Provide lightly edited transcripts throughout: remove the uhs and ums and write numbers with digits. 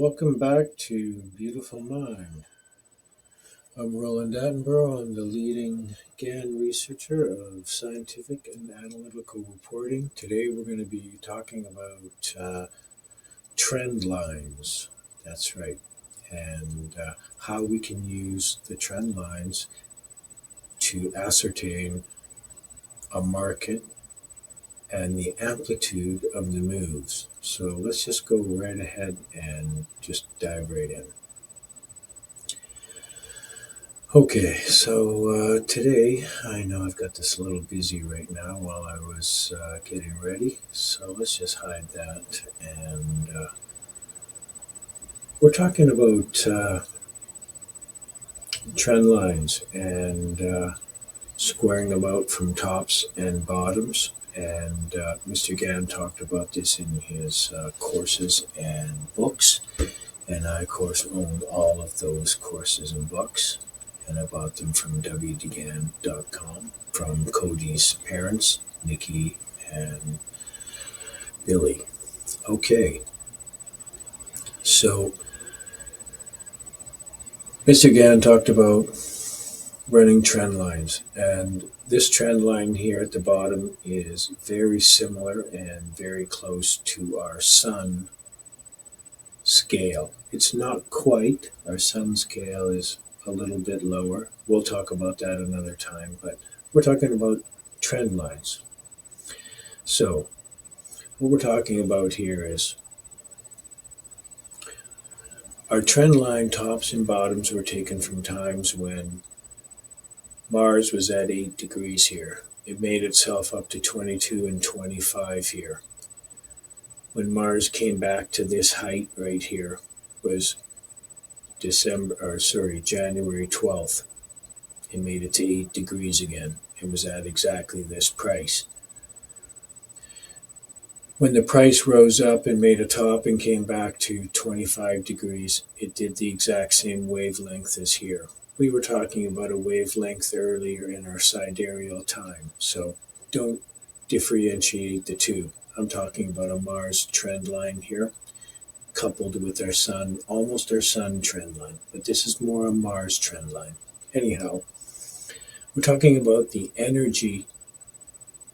Welcome back to Beautiful Mind. I'm Roland Attenborough. I'm the leading GAN researcher of scientific and analytical reporting. Today we're going to be talking about trend lines. That's right. And how we can use the trend lines to ascertain a market and the amplitude of the moves. So let's just go right ahead and just dive right in. Okay, so today, I know I've got this a little busy right now while I was getting ready, so let's just hide that. And we're talking about trend lines and squaring them out from tops and bottoms. And Mr. Gann talked about this in his courses and books. And I, of course, owned all of those courses and books. And I bought them from wdegan.com from Cody's parents, Nikki and Billy. Okay, so Mr. Gann talked about running trend lines, and this trend line here at the bottom is very similar and very close to our sun scale. It's not quite, our sun scale is a little bit lower. We'll talk about that another time, but we're talking about trend lines. So, what we're talking about here is our trend line tops and bottoms were taken from times when Mars was at 8 degrees here. It made itself up to 22 and 25 here. When Mars came back to this height right here was January 12th. It made it to 8 degrees again. It was at exactly this price. When the price rose up and made a top and came back to 25 degrees, it did the exact same wavelength as here. We were talking about a wavelength earlier in our sidereal time, so don't differentiate the two. I'm talking about a Mars trend line here, coupled with our sun, almost our sun trend line, but this is more a Mars trend line. Anyhow, we're talking about the energy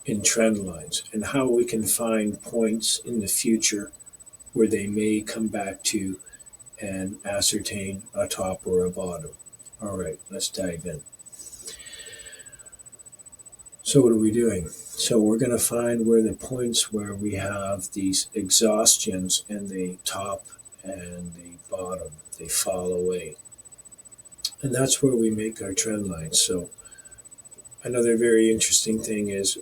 in trend lines and how we can find points in the future where they may come back to and ascertain a top or a bottom. All right, let's dive in. So what are we doing? So we're going to find where the points where we have these exhaustions and the top and the bottom, they fall away. And that's where we make our trend lines. So another very interesting thing is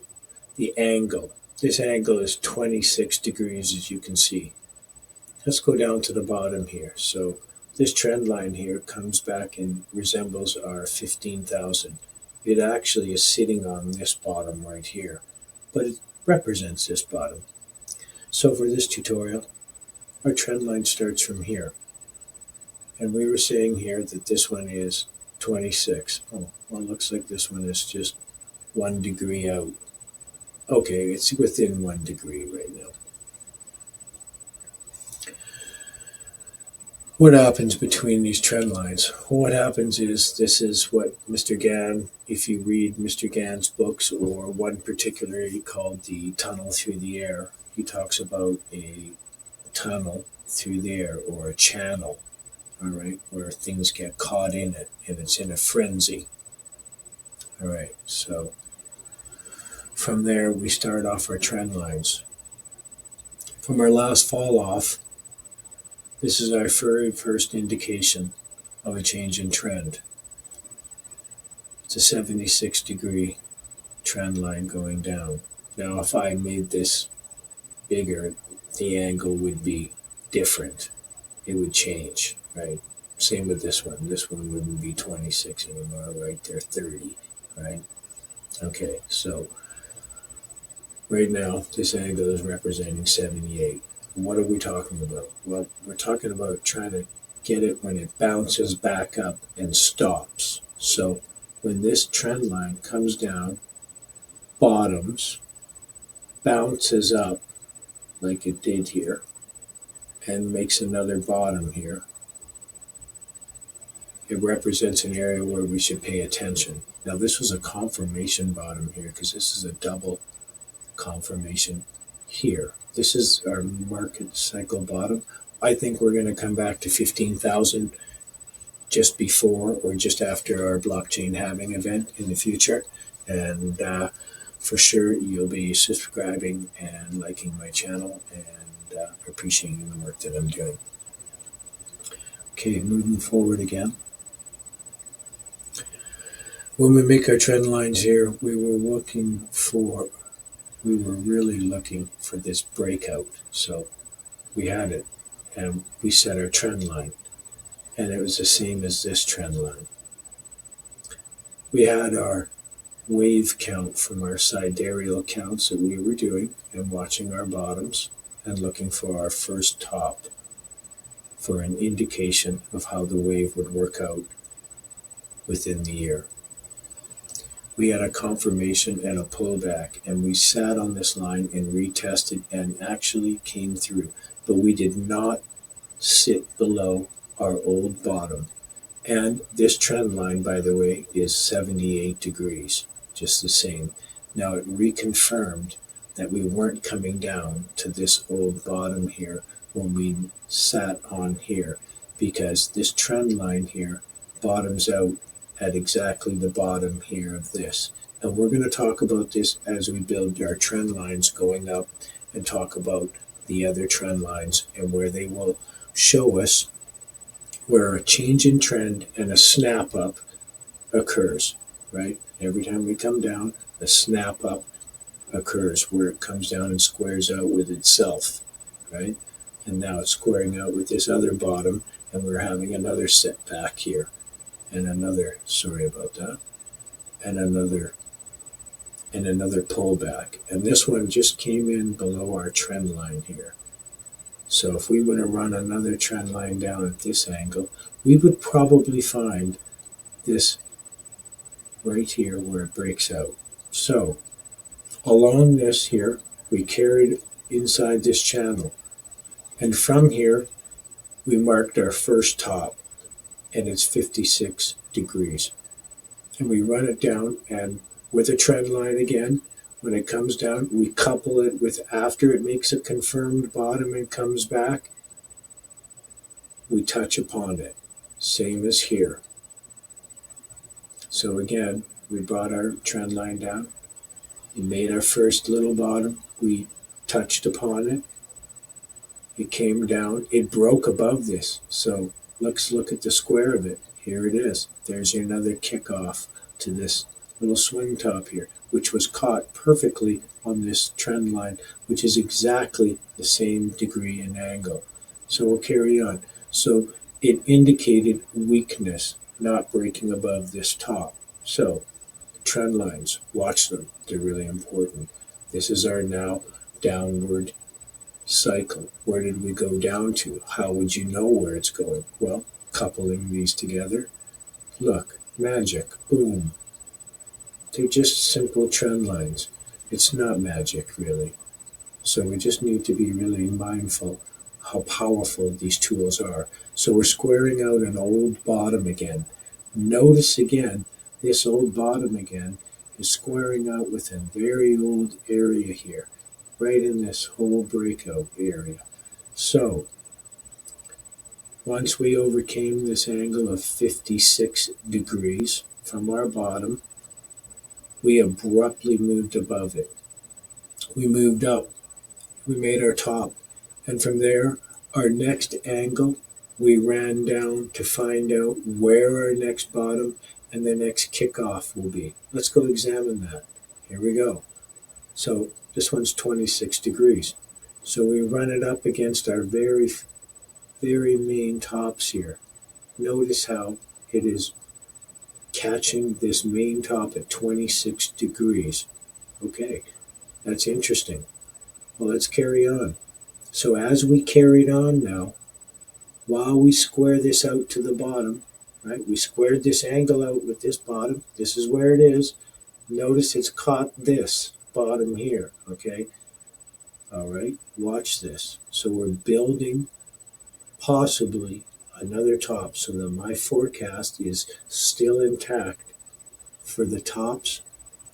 the angle. This angle is 26 degrees, as you can see. Let's go down to the bottom here. So this trend line here comes back and resembles our 15,000. It actually is sitting on this bottom right here, but it represents this bottom. So for this tutorial, our trend line starts from here. And we were saying here that this one is 26. Oh, well, it looks like this one is just 1 degree out. Okay, it's within 1 degree right now. What happens between these trend lines? What happens is this is what Mr. Gann, if you read Mr. Gann's books or one particularly called The Tunnel Through the Air, he talks about a tunnel through the air or a channel, all right, where things get caught in it and it's in a frenzy. All right, so from there we start off our trend lines. From our last fall off, this is our very first indication of a change in trend. It's a 76 degree trend line going down. Now, if I made this bigger, the angle would be different. It would change, right? Same with this one. This one wouldn't be 26 anymore, right? They're 30, right? Okay, so right now, this angle is representing 78. What are we talking about? Well, we're talking about trying to get it when it bounces back up and stops. So when this trend line comes down, bottoms, bounces up like it did here, and makes another bottom here. It represents an area where we should pay attention. Now this was a confirmation bottom here because this is a double confirmation here. This is our market cycle bottom. I think we're going to come back to 15,000 just before or just after our blockchain halving event in the future. And for sure, you'll be subscribing and liking my channel and appreciating the work that I'm doing. Okay, moving forward again. When we make our trend lines here, we were really looking for this breakout. So we had it and we set our trend line, and it was the same as this trend line. We had our wave count from our sidereal counts that we were doing and watching our bottoms and looking for our first top for an indication of how the wave would work out within the year. We had a confirmation and a pullback, and we sat on this line and retested and actually came through, but we did not sit below our old bottom. And this trend line, by the way, is 78 degrees, just the same. Now it reconfirmed that we weren't coming down to this old bottom here when we sat on here, because this trend line here bottoms out at exactly the bottom here of this. And we're going to talk about this as we build our trend lines going up and talk about the other trend lines and where they will show us where a change in trend and a snap up occurs, right? Every time we come down, a snap up occurs where it comes down and squares out with itself, right? And now it's squaring out with this other bottom, and we're having another setback here. And another, sorry about that, and another pullback. And this one just came in below our trend line here. So if we were to run another trend line down at this angle, we would probably find this right here where it breaks out. So along this here, we carried inside this channel. And from here, we marked our first top, and it's 56 degrees. And we run it down, and with a trend line again, when it comes down, we couple it with after it makes a confirmed bottom and comes back, we touch upon it. Same as here. So again, we brought our trend line down. We made our first little bottom. We touched upon it. It came down. It broke above this. So let's look at the square of it. Here it is. There's another kickoff to this little swing top here, which was caught perfectly on this trend line, which is exactly the same degree and angle. So we'll carry on. So it indicated weakness, not breaking above this top. So trend lines, watch them. They're really important. This is our now downward cycle. Where did we go down to? How would you know where it's going? Well, coupling these together. Look, magic, boom. They're just simple trend lines. It's not magic, really. So we just need to be really mindful how powerful these tools are. So we're squaring out an old bottom again. Notice again, this old bottom again is squaring out with a very old area here, right in this whole breakout area. So once we overcame this angle of 56 degrees from our bottom, we abruptly moved above it. We moved up. We made our top. And from there, our next angle, we ran down to find out where our next bottom and the next kickoff will be. Let's go examine that. Here we go. So this one's 26 degrees. So we run it up against our very, very main tops here. Notice how it is catching this main top at 26 degrees. Okay, that's interesting. Well, let's carry on. So as we carried on now, while we square this out to the bottom, right, we squared this angle out with this bottom. This is where it is. Notice it's caught this bottom here, okay? All right, watch this. So we're building possibly another top, so that my forecast is still intact for the tops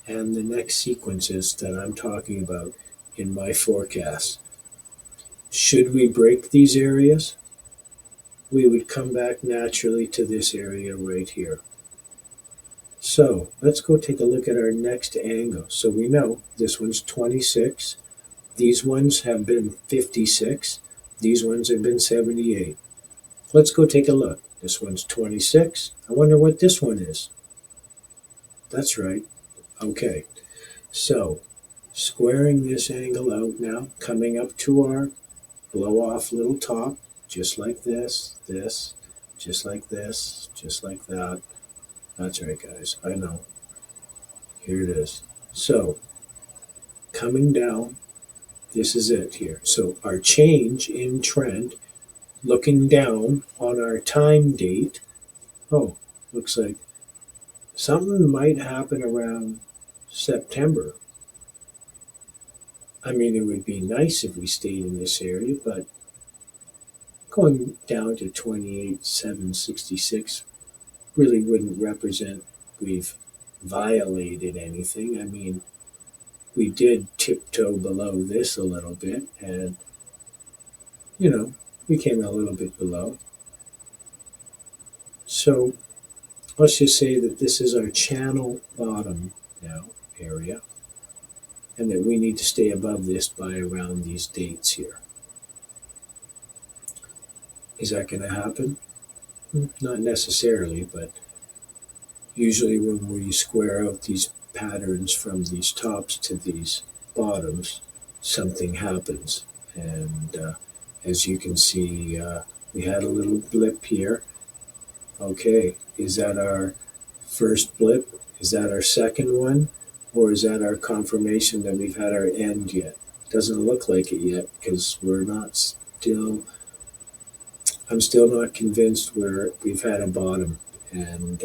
and the next sequences that I'm talking about in my forecast. Should we break these areas, we would come back naturally to this area right here. So let's go take a look at our next angle. So we know this one's 26. These ones have been 56. These ones have been 78. Let's go take a look. This one's 26. I wonder what this one is. That's right. Okay. So squaring this angle out now, coming up to our blow off little top, just like this, just like this, just like that. That's right, guys. I know. Here it is. So coming down, this is it here. So our change in trend, looking down on our time date, oh, looks like something might happen around September. I mean, it would be nice if we stayed in this area, but going down to 28,766 really wouldn't represent we've violated anything. I mean, we did tiptoe below this a little bit, and, we came a little bit below. So let's just say that this is our channel bottom now area, and that we need to stay above this by around these dates here. Is that going to happen? Not necessarily, but usually when we square out these patterns from these tops to these bottoms, something happens. And as you can see, we had a little blip here. Okay, is that our first blip? Is that our second one? Or is that our confirmation that we've had our end yet? Doesn't look like it yet, because I'm still not convinced we've had a bottom. And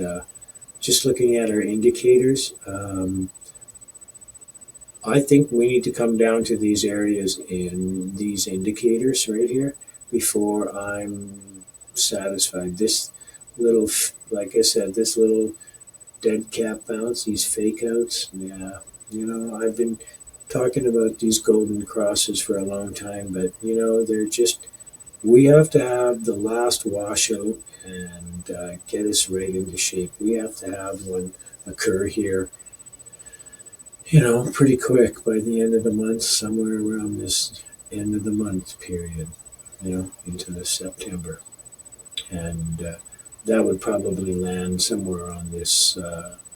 just looking at our indicators, I think we need to come down to these areas in these indicators right here before I'm satisfied. This little, like I said, this little dead cat bounce, these fake outs, yeah, I've been talking about these golden crosses for a long time, but they're just, we have to have the last washout and get us right into shape. We have to have one occur here, pretty quick by the end of the month, somewhere around this end of the month period, into the September. And that would probably land somewhere on this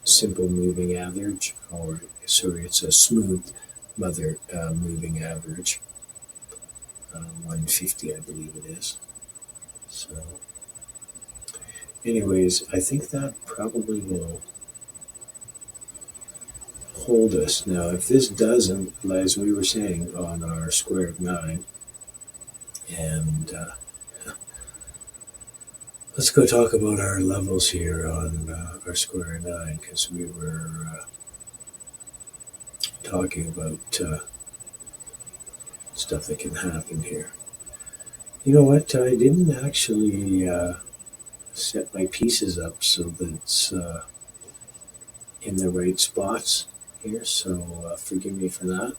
simple moving average, or sorry, it's a smooth moving average. 150, I believe it is. So, anyways, I think that probably will hold us. Now, if this doesn't, as we were saying, on our square of 9, and let's go talk about our levels here on our square of 9, because we were talking about stuff that can happen here. You know what? I didn't actually set my pieces up so that it's in the right spots here. So forgive me for that.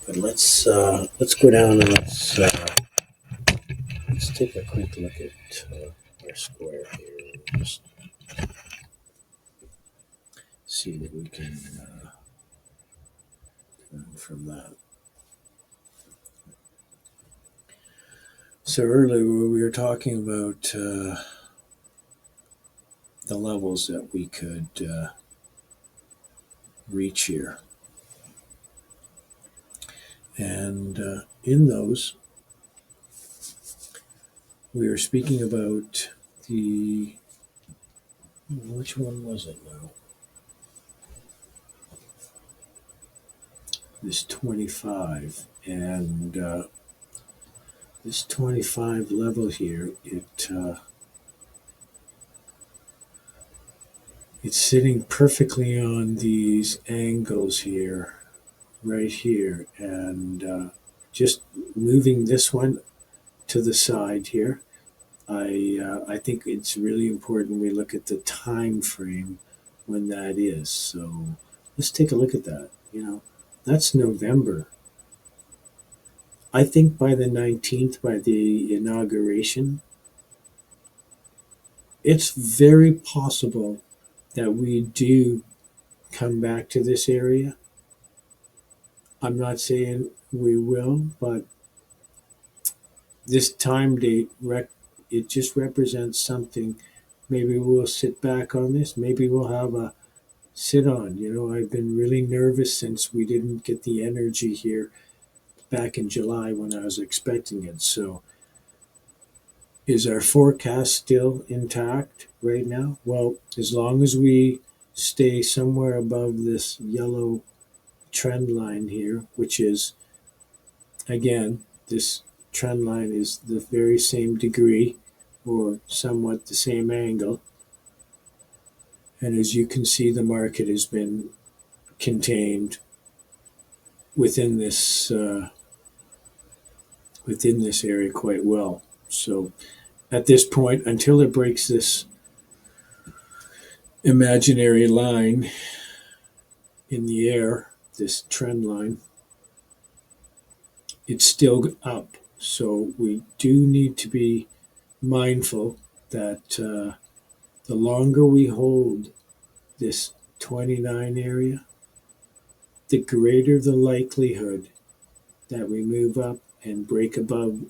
But let's go down and let's take a quick look at our square here. Just see what we can learn from that. So earlier we were talking about the levels that we could reach here. And in those, we are speaking about which one was it now? This 25. And this 25 level here, it's sitting perfectly on these angles here, right here, and just moving this one to the side here. I think it's really important we look at the time frame when that is. So let's take a look at that. That's November. I think by the 19th, by the inauguration, it's very possible that we do come back to this area. I'm not saying we will, but this time date, it just represents something. Maybe we'll sit back on this. Maybe we'll have a sit on. I've been really nervous since we didn't get the energy here back in July when I was expecting it. So, is our forecast still intact right now? Well, as long as we stay somewhere above this yellow trend line here, which is, again, this trend line is the very same degree or somewhat the same angle. And as you can see, the market has been contained within this area quite well. So at this point, until it breaks this imaginary line in the air, this trend line, it's still up. So we do need to be mindful that the longer we hold this 29 area, the greater the likelihood that we move up and break above.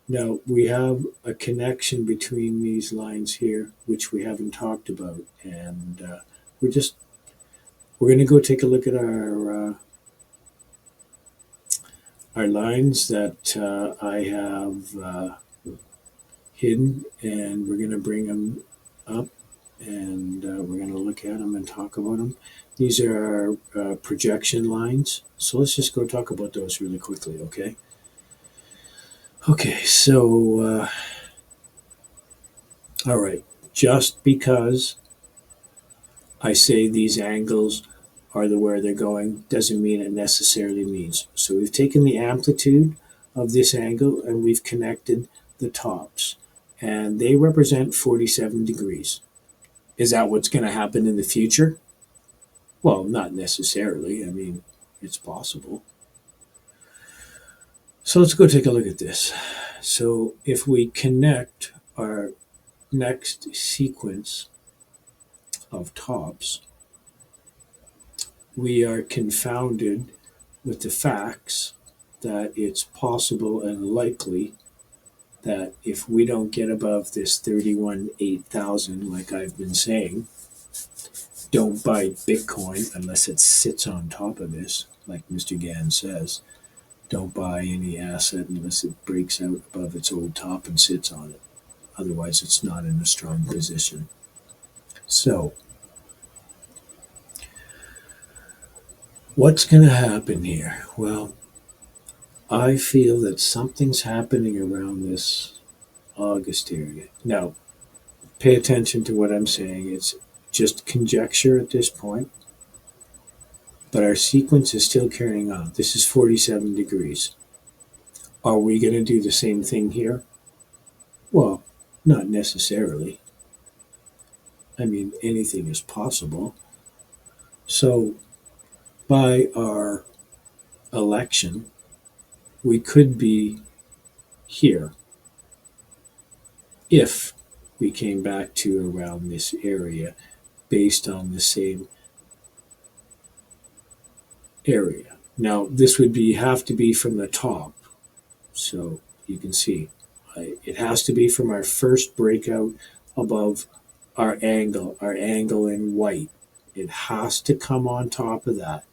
Now, we have a connection between these lines here, which we haven't talked about. And we're going to go take a look at our lines that I have hidden, and we're going to bring them up, and we're going to look at them and talk about them. These are our projection lines. So let's just go talk about those really quickly, okay? Okay, so, all right, just because I say these angles are where they're going doesn't mean it necessarily means. So we've taken the amplitude of this angle and we've connected the tops, and they represent 47 degrees. Is that what's going to happen in the future? Well, not necessarily. I mean, it's possible. So let's go take a look at this. So if we connect our next sequence of tops, we are confounded with the facts that it's possible and likely that if we don't get above this 31,800, like I've been saying, don't buy Bitcoin unless it sits on top of this, like Mr. Gann says. Don't buy any asset unless it breaks out above its old top and sits on it. Otherwise, it's not in a strong position. So, what's going to happen here? Well, I feel that something's happening around this August area. Now, pay attention to what I'm saying. It's just conjecture at this point, but our sequence is still carrying on. This is 47 degrees. Are we going to do the same thing here? Well, not necessarily. I mean, anything is possible. So, by our election, we could be here if we came back to around this area based on the same area. Now, this would have to be from the top. So you can see it has to be from our first breakout above our angle in white. It has to come on top of that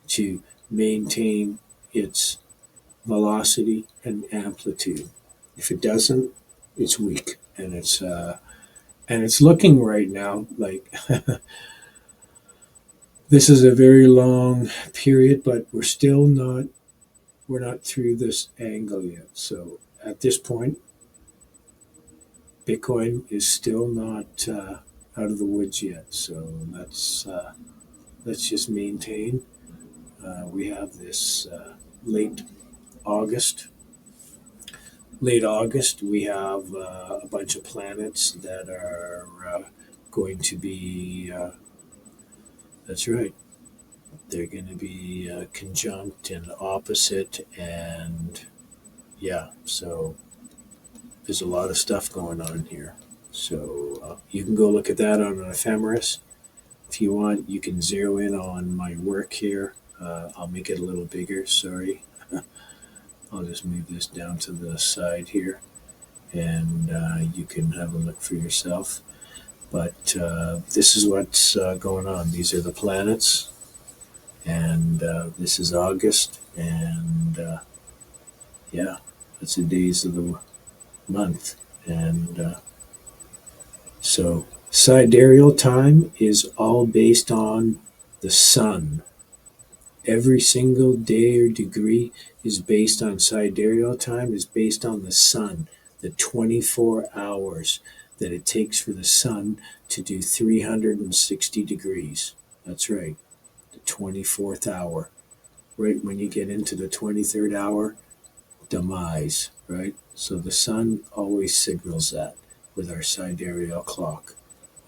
to maintain its velocity and amplitude. If it doesn't, it's weak, and it's looking right now like this is a very long period, but we're not through this angle yet. So at this point, Bitcoin is still not out of the woods yet. So let's just maintain. We have this late August late August, we have a bunch of planets that are going to be, that's right, they're going to be conjunct and opposite. And yeah, so there's a lot of stuff going on here. So you can go look at that on an ephemeris. If you want, you can zero in on my work here. I'll make it a little bigger. Sorry. I'll just move this down to the side here, and you can have a look for yourself. But this is what's going on. These are the planets, and this is August, and yeah, that's the days of the month. And so sidereal time is all based on the sun. Every single day or degree is based on sidereal time, is based on the sun, the 24 hours that it takes for the sun to do 360 degrees. That's right, the 24th hour. Right when you get into the 23rd hour, demise, right? So the sun always signals that with our sidereal clock.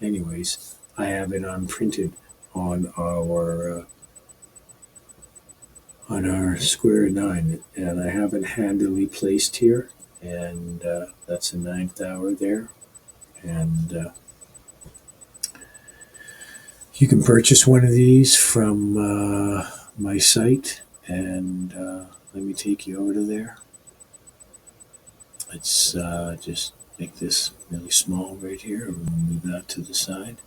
Anyways, I have it unprinted on our square 9, and I have it handily placed here, and that's the 9th hour there. And you can purchase one of these from my site, and let me take you over to there. Let's just make this really small right here, and we'll move that to the side.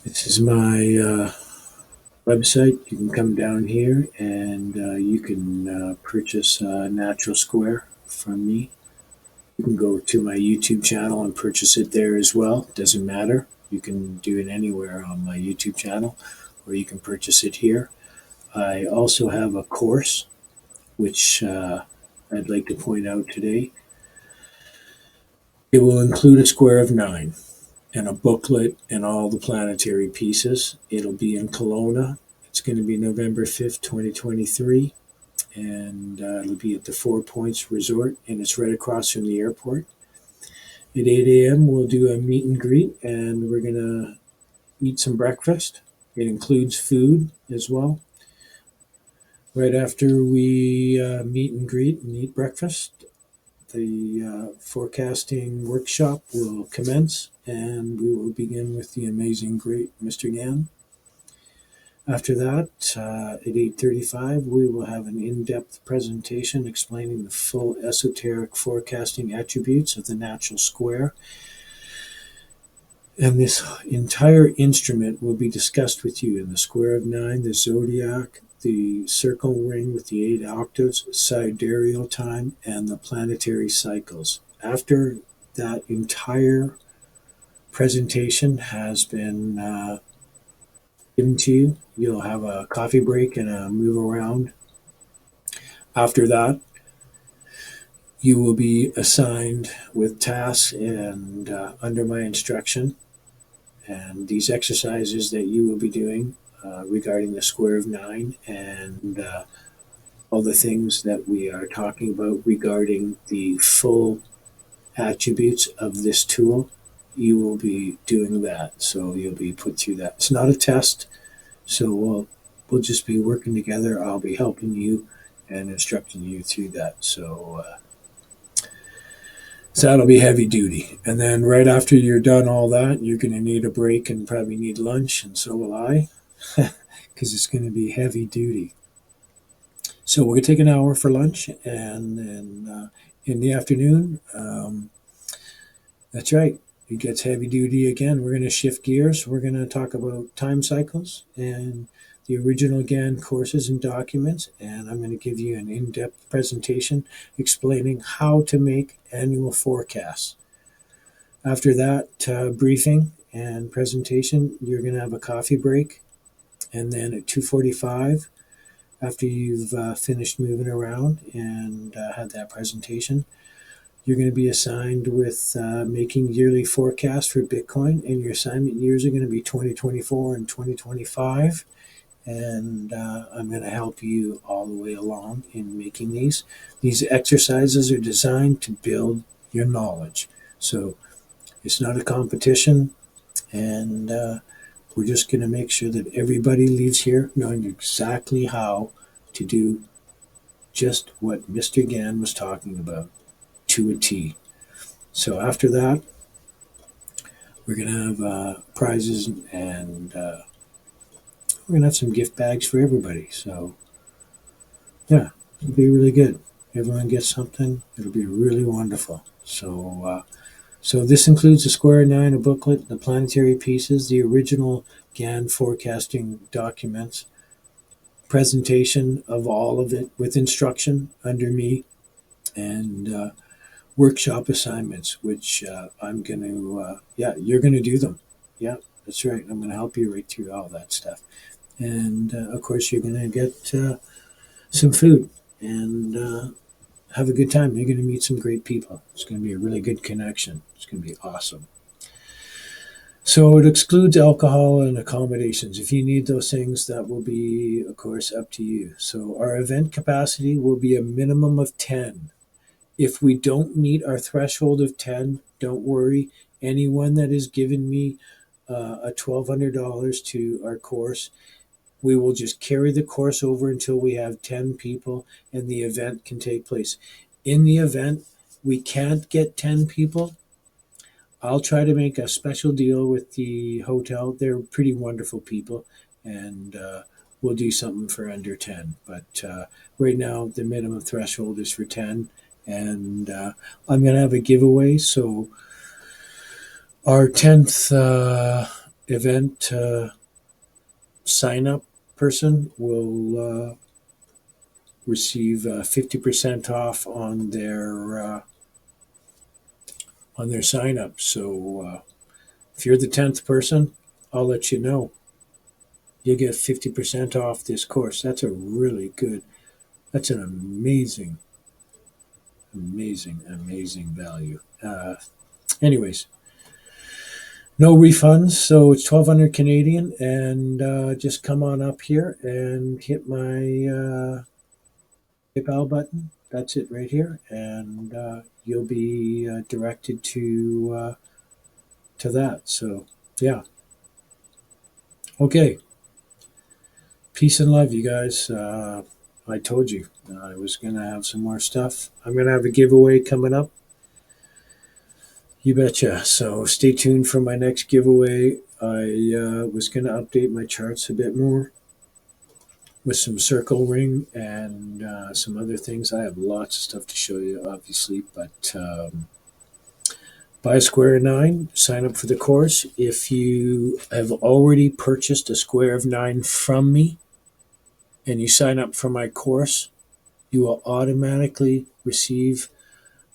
This is my website. You can come down here, and you can purchase a natural square from me. You can go to my YouTube channel and purchase it there as well. Doesn't matter. You can do it anywhere on my YouTube channel, or you can purchase it here. I also have a course, which I'd like to point out today. It will include a square of 9 and a booklet and all the planetary pieces. It'll be in Kelowna. It's going to be November 5th, 2023, and it'll be at the Four Points Resort, and it's right across from the airport. At 8 a.m., we'll do a meet and greet, and we're going to eat some breakfast. It includes food as well. Right after we meet and greet and eat breakfast, the forecasting workshop will commence, and we will begin with the amazing, great Mr. Gann. After that, at 8:35, we will have an in-depth presentation explaining the full esoteric forecasting attributes of the natural square. And this entire instrument will be discussed with you in the square of 9, the zodiac, the circle ring with the 8 octaves, sidereal time, and the planetary cycles. After that entire presentation has been given to you, you'll have a coffee break and a move around. After that, you will be assigned with tasks and under my instruction. And these exercises that you will be doing regarding the square of 9 and all the things that we are talking about regarding the full attributes of this tool, you will be doing that. So you'll be put through that. It's not a test, so we'll just be working together. I'll be helping you and instructing you through that. So that'll be heavy duty. And then right after you're done all that, you're going to need a break and probably need lunch, and so will I, because it's going to be heavy duty. So we're going to take an hour for lunch, and then in the afternoon, that's right, it gets heavy duty again. We're going to shift gears. We're going to talk about time cycles and the original GAN courses and documents, and I'm going to give you an in-depth presentation explaining how to make annual forecasts. After that briefing and presentation, you're going to have a coffee break, and then at 2:45, after you've finished moving around and had that presentation, you're going to be assigned with making yearly forecasts for Bitcoin, and your assignment years are going to be 2024 and 2025. and I'm going to help you all the way along in making these. These exercises are designed to build your knowledge. So it's not a competition, and we're just going to make sure that everybody leaves here knowing exactly how to do just what Mr. Gann was talking about to a T. So after that, we're going to have prizes, and we're going to have some gift bags for everybody. So, yeah, it'll be really good. Everyone gets something. It'll be really wonderful. So this includes a square nine, a booklet, the planetary pieces, the original Gann forecasting documents, presentation of all of it with instruction under me, and workshop assignments, which I'm going to, yeah, you're going to do them. Yeah, that's right. I'm going to help you right through all that stuff. And of course, you're going to get some food and have a good time. You're going to meet some great people. It's going to be a really good connection. It's going to be awesome. So it excludes alcohol and accommodations. If you need those things, that will be, of course, up to you. So our event capacity will be a minimum of 10. If we don't meet our threshold of 10, don't worry. Anyone that has given me a $1,200 to our course, we will just carry the course over until we have 10 people and the event can take place. In the event we can't get 10 people, I'll try to make a special deal with the hotel. They're pretty wonderful people, and we'll do something for under 10. But right now, the minimum threshold is for 10, and I'm going to have a giveaway. So, our 10th event sign up person will receive 50% off on their sign up. So if you're the 10th person, I'll let you know. You get 50% off this course. That's a really good, that's an amazing, amazing value. Anyways, no refunds, so it's 1,200 Canadian, and just come on up here and hit my PayPal button. That's it right here, and you'll be directed to that. So, yeah. Okay. Peace and love, you guys. I told you I was going to have some more stuff. I'm going to have a giveaway coming up. You betcha. So stay tuned for my next giveaway. I was going to update my charts a bit more with some circle ring and some other things. I have lots of stuff to show you, obviously, but buy a square of nine, sign up for the course. If you have already purchased a square of nine from me and you sign up for my course, you will automatically receive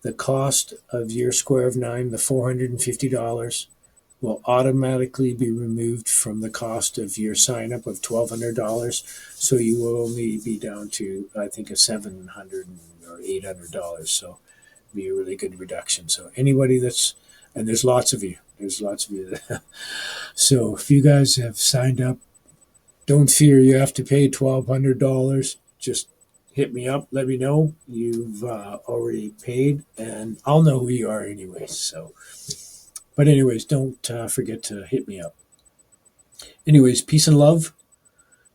the cost of your square of nine, the $450, will automatically be removed from the cost of your sign up of $1,200. So you will only be down to, I think, a $700 or $800. So it'll be a really good reduction. So anybody and there's lots of you. So if you guys have signed up, don't fear you have to pay $1,200. Just hit me up. Let me know you've already paid, and I'll know who you are anyways. So, but anyways, don't forget to hit me up. Anyways, peace and love.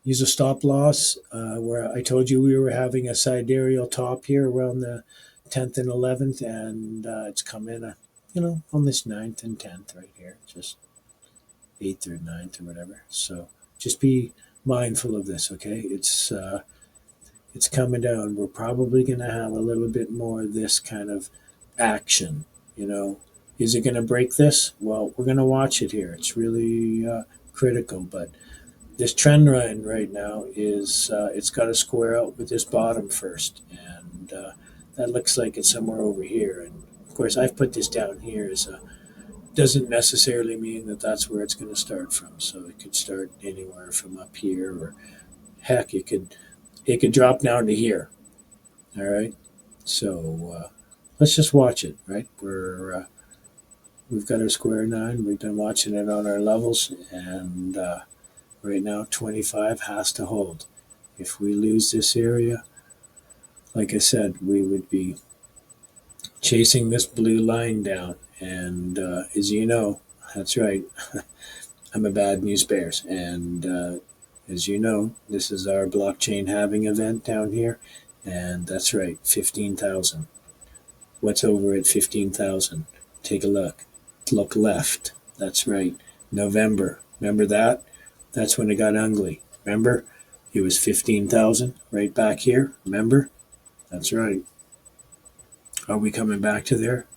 Use a stop loss where I told you we were having a sidereal top here around the 10th and 11th, and it's come in, on this 9th and 10th right here, just 8th or 9th or whatever. So just be mindful of this, okay? It's coming down. We're probably going to have a little bit more of this kind of action. Is it going to break this? Well, we're going to watch it here. It's really critical, but this trend line right now is it's got to square out with this bottom first, and that looks like it's somewhere over here. And of course, I've put this down here as doesn't necessarily mean that that's where it's going to start from. So it could start anywhere from up here, or heck, it could drop down to here. All right. So let's just watch it. Right. We've got our square nine. We've been watching it on our levels, and we're right now, 25 has to hold. If we lose this area, like I said, we would be chasing this blue line down. And as you know, that's right, I'm a bad news bears. And as you know, this is our blockchain halving event down here. And that's right, 15,000. What's over at 15,000? Take a look. Look left. That's right. November. Remember that? That's when it got ugly. Remember? It was 15,000 right back here. Remember? That's right. Are we coming back to there?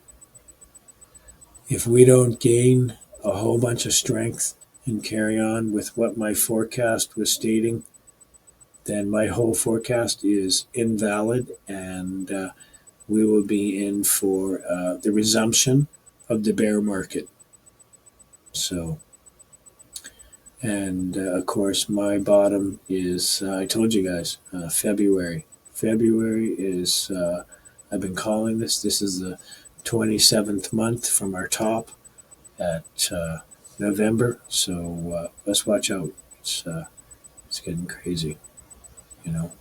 If we don't gain a whole bunch of strength and carry on with what my forecast was stating, then my whole forecast is invalid, and we will be in for the resumption of the bear market. So, and of course, my bottom is, I told you guys, February. February is, I've been calling this is the 27th month from our top at November. So let's watch out. It's getting crazy, you know.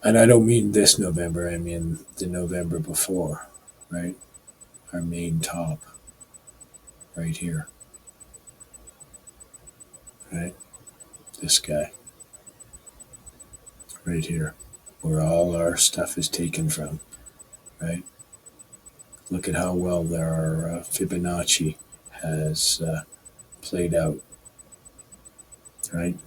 And I don't mean this November, I mean the November before, right? Our main top, right here, right? This guy, right here, where all our stuff is taken from, right? Look at how well our Fibonacci has played out, right?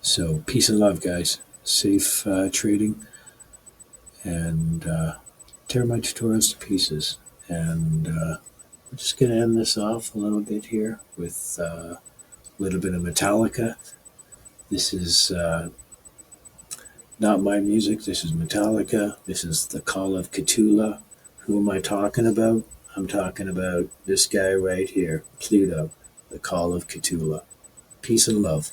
So peace and love, guys. Safe trading, and tear my tutorials to pieces. And we're just going to end this off a little bit here with a little bit of Metallica. This is not my music. This is Metallica. This is The Call of Cthulhu. Who am I talking about? I'm talking about this guy right here, Pluto, The Call of Cthulhu. Peace and love.